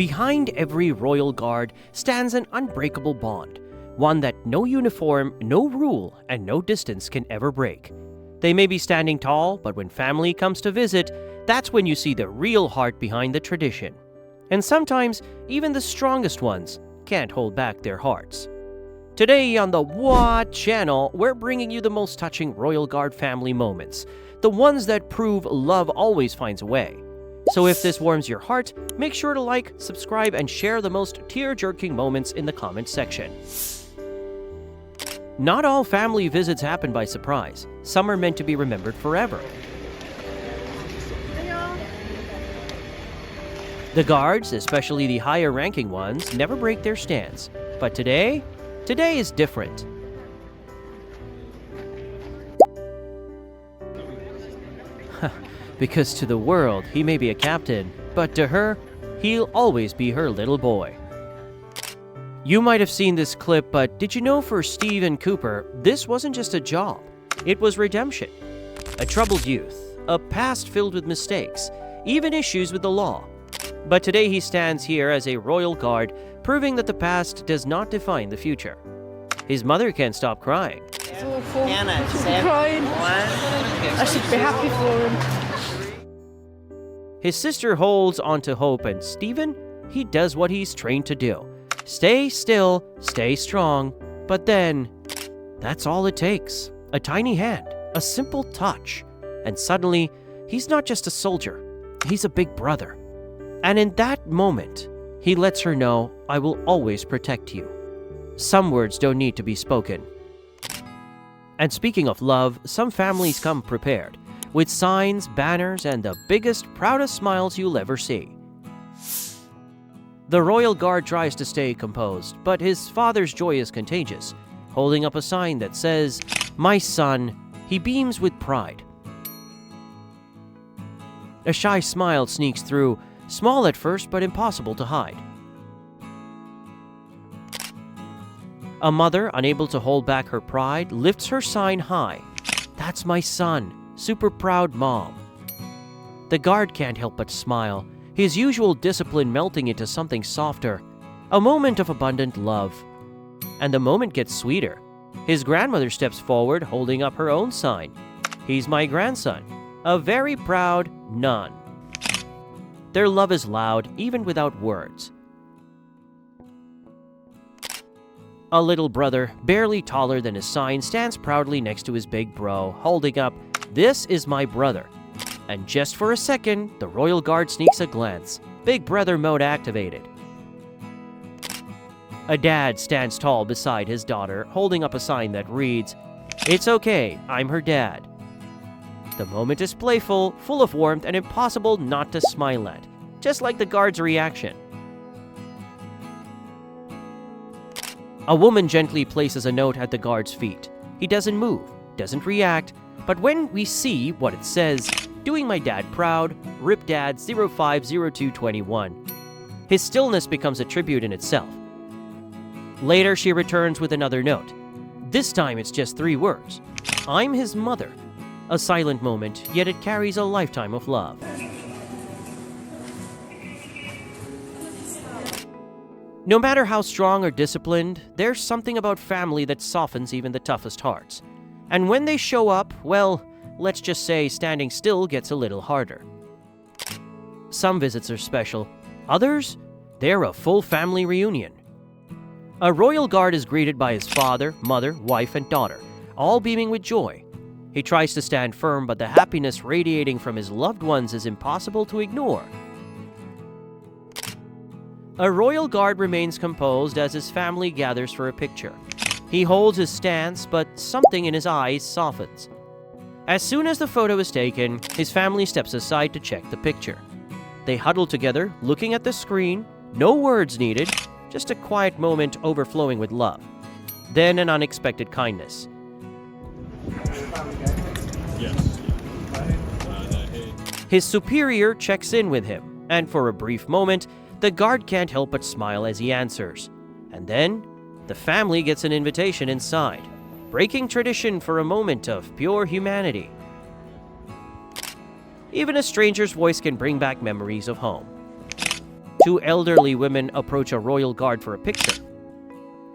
Behind every royal guard stands an unbreakable bond, one that no uniform, no rule, and no distance can ever break. They may be standing tall, but when family comes to visit, that's when you see the real heart behind the tradition. And sometimes, even the strongest ones can't hold back their hearts. Today on the What channel, we're bringing you the most touching Royal Guard family moments, the ones that prove love always finds a way. So if this warms your heart, make sure to like, subscribe, and share the most tear-jerking moments in the comment section. Not all family visits happen by surprise. Some are meant to be remembered forever. The guards, especially the higher-ranking ones, never break their stance. But today is different. Because to the world, he may be a captain, but to her, he'll always be her little boy. You might have seen this clip, but did you know for Steve and Cooper, this wasn't just a job, it was redemption. A troubled youth, a past filled with mistakes, even issues with the law. But today he stands here as a royal guard, proving that the past does not define the future. His mother can't stop crying. It's awful. I should be crying. I should be happy for him. His sister holds on to hope, and Stephen, he does what he's trained to do. Stay still, stay strong, but then, that's all it takes. A tiny hand, a simple touch, and suddenly, he's not just a soldier, he's a big brother. And in that moment, he lets her know, I will always protect you. Some words don't need to be spoken. And speaking of love, some families come prepared, with signs, banners, and the biggest, proudest smiles you'll ever see. The royal guard tries to stay composed, but his father's joy is contagious, holding up a sign that says, My son. He beams with pride. A shy smile sneaks through, small at first but impossible to hide. A mother, unable to hold back her pride, lifts her sign high. That's my son. Super proud mom. The guard can't help but smile, his usual discipline melting into something softer. A moment of abundant love. And the moment gets sweeter. His grandmother steps forward, holding up her own sign. He's my grandson. A very proud nun. Their love is loud, even without words. A little brother, barely taller than his sign, stands proudly next to his big bro, holding up, This is my brother. And just for a second, the royal guard sneaks a glance. Big brother mode activated. A dad stands tall beside his daughter, holding up a sign that reads, It's okay, I'm her dad. The moment is playful, full of warmth, and impossible not to smile at, just like the guard's reaction. A woman gently places a note at the guard's feet. He doesn't move, doesn't react, but when we see what it says, Doing my dad proud, Rip Dad 050221, his stillness becomes a tribute in itself. Later, she returns with another note. This time it's just 3 words. I'm his mother. A silent moment, yet it carries a lifetime of love. No matter how strong or disciplined, there's something about family that softens even the toughest hearts. And when they show up, well, let's just say standing still gets a little harder. Some visits are special. Others, they're a full family reunion. A royal guard is greeted by his father, mother, wife, and daughter, all beaming with joy. He tries to stand firm, but the happiness radiating from his loved ones is impossible to ignore. A royal guard remains composed as his family gathers for a picture. He holds his stance, but something in his eyes softens. As soon as the photo is taken, his family steps aside to check the picture. They huddle together, looking at the screen, no words needed, just a quiet moment overflowing with love. Then an unexpected kindness. His superior checks in with him, and for a brief moment, the guard can't help but smile as he answers. And then, the family gets an invitation inside, breaking tradition for a moment of pure humanity. Even a stranger's voice can bring back memories of home. Two elderly women approach a royal guard for a picture.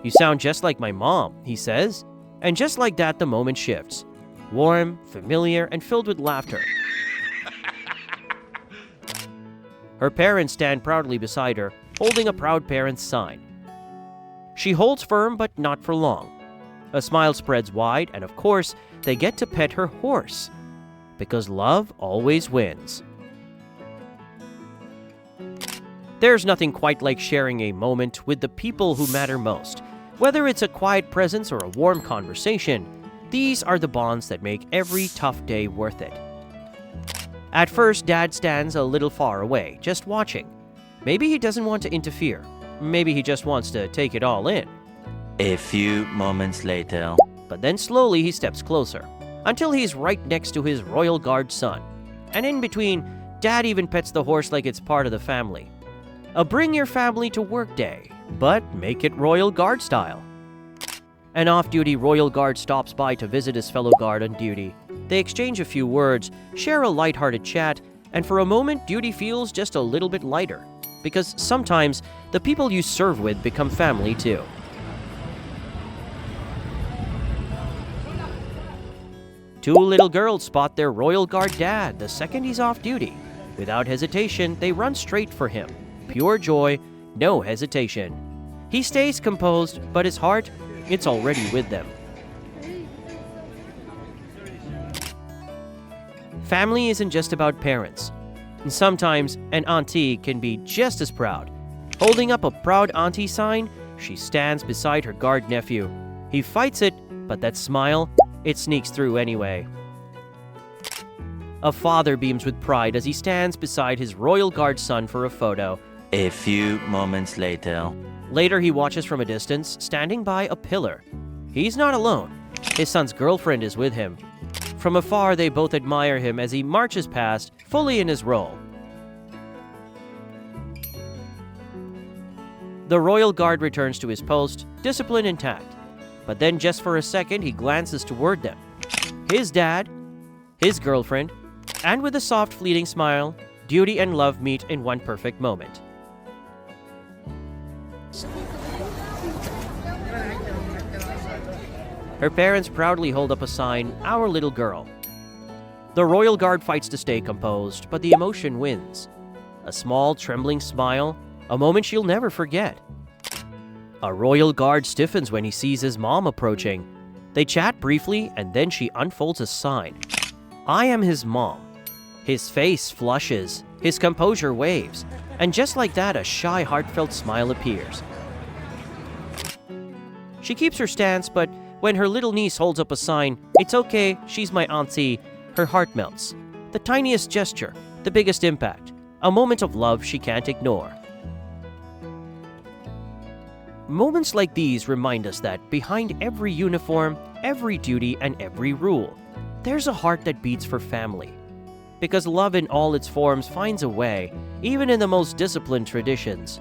"You sound just like my mom," he says. And just like that, the moment shifts. Warm, familiar, and filled with laughter. Her parents stand proudly beside her, holding a proud parent's sign. She holds firm, but not for long. A smile spreads wide, and of course, they get to pet her horse. Because love always wins. There's nothing quite like sharing a moment with the people who matter most. Whether it's a quiet presence or a warm conversation, these are the bonds that make every tough day worth it. At first, Dad stands a little far away, just watching. Maybe he doesn't want to interfere. Maybe he just wants to take it all in. A few moments later. But then slowly he steps closer, until he's right next to his Royal Guard son. And in between, Dad even pets the horse like it's part of the family. A bring your family to work day, but make it Royal Guard style. An off-duty Royal Guard stops by to visit his fellow guard on duty. They exchange a few words, share a lighthearted chat, and for a moment, duty feels just a little bit lighter. Because sometimes, the people you serve with become family too. Two little girls spot their Royal Guard dad the second he's off duty. Without hesitation, they run straight for him. Pure joy, no hesitation. He stays composed, but his heart, it's already with them. Family isn't just about parents. And sometimes, an auntie can be just as proud. Holding up a proud auntie sign, she stands beside her guard nephew. He fights it, but that smile, it sneaks through anyway. A father beams with pride as he stands beside his Royal Guard son for a photo. A few moments later. Later, he watches from a distance, standing by a pillar. He's not alone. His son's girlfriend is with him. From afar, they both admire him as he marches past, fully in his role. The Royal Guard returns to his post, discipline intact. But then just for a second, he glances toward them. His dad, his girlfriend, and with a soft fleeting smile, duty and love meet in one perfect moment. Her parents proudly hold up a sign, "Our little girl." The Royal Guard fights to stay composed, but the emotion wins. A small, trembling smile, a moment she'll never forget. A Royal Guard stiffens when he sees his mom approaching. They chat briefly, and then she unfolds a sign. "I am his mom." His face flushes, his composure waves, and just like that, a shy, heartfelt smile appears. She keeps her stance, but when her little niece holds up a sign, "It's okay, she's my auntie," her heart melts. The tiniest gesture, the biggest impact, a moment of love she can't ignore. Moments like these remind us that behind every uniform, every duty, and every rule, there's a heart that beats for family. Because love in all its forms finds a way, even in the most disciplined traditions.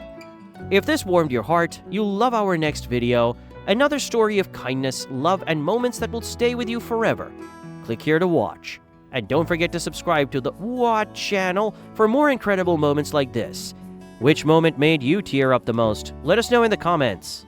If this warmed your heart, you'll love our next video, another story of kindness, love, and moments that will stay with you forever. Click here to watch. And don't forget to subscribe to the What channel for more incredible moments like this. Which moment made you tear up the most? Let us know in the comments.